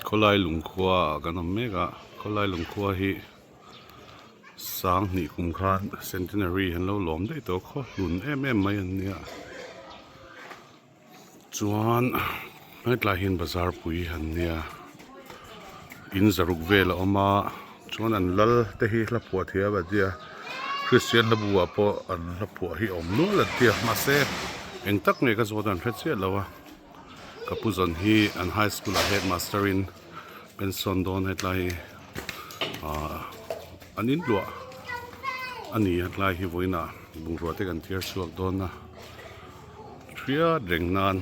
Khawlailung khua kan om meka Khawlailung khua hi sang ni kum khan centenary han lo lom dei to kho lun em mai an nia chuan hetla hin bazar pui han nia in zaruk vel oma chuan an lal te hi hla phuah thia ba dia Kristian hlabu apo an hla phuah hi om nu la dia ma se eng tak nge ka zodan thret che lawa kapuzon hi an high school a headmaster in pension don hetlai anin lua ani hetlai hi voina bungrua te kan thiar chuak don na thria drengnan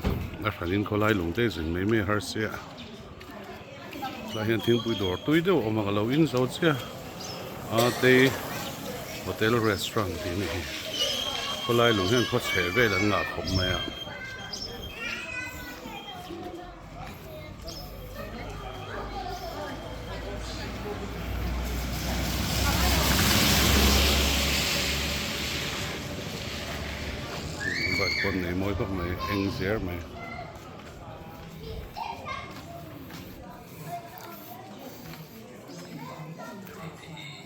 a thalin Khawlailung te zin mai me har sia la hian thingpui dor tui deuh oma ka lo in zo chia a te hotel restaurant ti ni Khawlailung hian kho che vel an nga khop mai a con này mỗi bác mày anh dễ mày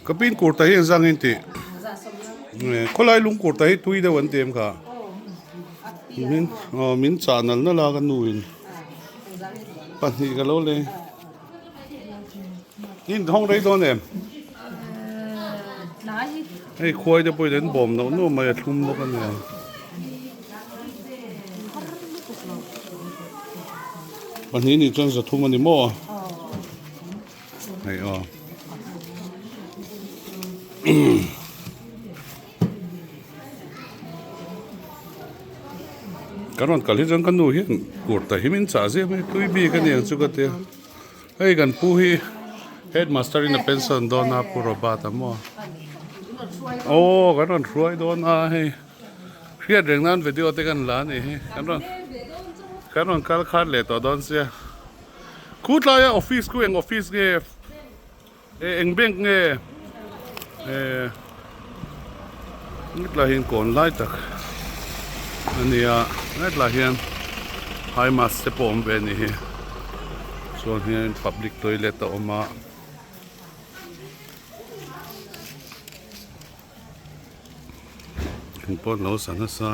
cái pin Kurtai hiện sang hiện tị Khawlailung Kurtai tui đâu vấn đề cả min channel nó là cái nuôi bạn thì cái lỗ này nhìn không thấy đâu nè cái khoai cho bây đến bom nó mà thum nó cái nàyวันนี้นี่จนจะทุ่มมันนี่มั่วไอ้การวันกัลที่จังกันดูเห็นกูแต่หิมินจ่าเสียไหมตุยบีกันอย่างสุกเตะไอ้กันผู้ฮีเฮดมาสเตอร์ในเพนสันโดนอาปูรบาตมั่วโอ้กันวันช่วยโดนอาให้เครียดเรื่องนั้นวิดีโอเตกันล้านนี่กันวันkaron kal khat le to don sia khutla ya office ku eng office nge eng bank nge nitla hin kon lai tak ania nitla hian hai mas se pom be ni hi so hian public toilet ta oma hin pon lo sana sa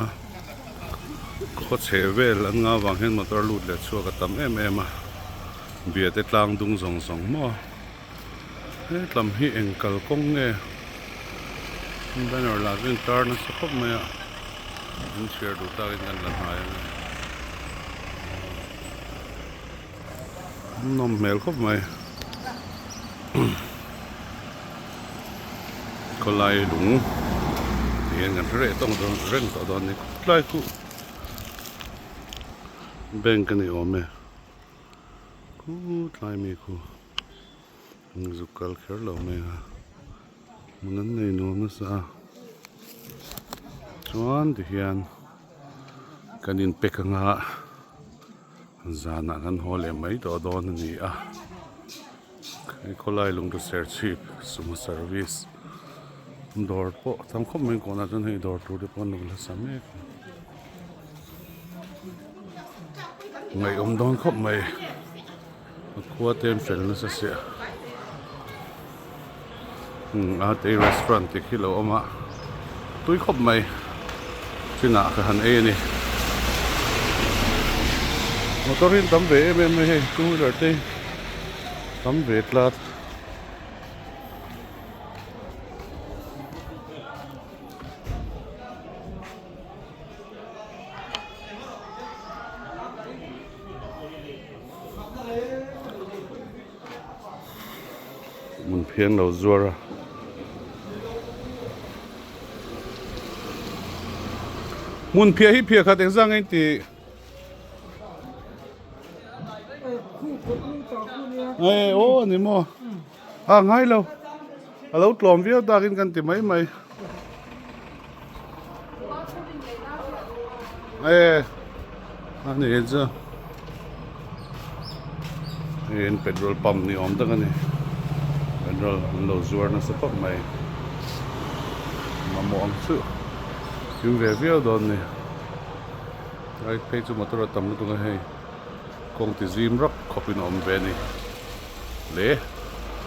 khó chế về là ngã vàng hen motor lụt lệ chua cái tấm em à bia tết lang dung rong rong mò hết làm hi anh cầu công nghe bên ở là bên tar nó sẽ khóc mày à anh share đủ ta cái lần hai nó mèo khóc mày Khawlailung thì anh ăn rễ tông don rèn tao don này lại cu bên cái này ôm mẹ, cú thay mẹ cú, dục cal khéo lâu mẹ ha, muốn này nó sao, chuan thì hiền, cái nín pek ngã, giá nãy hắn hồ lệ mấy đó đó này à, cái Khawlailung được search sum service, door po, tham khóc mình còn là chân hay door tu để pon được là sao mẹ. Mày ông đón khóc mày khua tên phèn nó sẽ xịa tới restaurant thì khi lâu ông ạ túi khóc mày chứ nạ cái hẳn ê này mà có riêng tắm về em hay túi là đây tắm về là mun phian lo zuara mun phia hi phia khat exang ai ti ai o ni mo à ngay lo alo tlom viau ta kin kan ti mai mai ai ani enza en petrol pump ni om ta kan ni rồi lâu rồi nó sẽ phát mày mà mong sự chúng về phía đó này Right, page mo to tamo to hay kung tizim rock copy no om beni le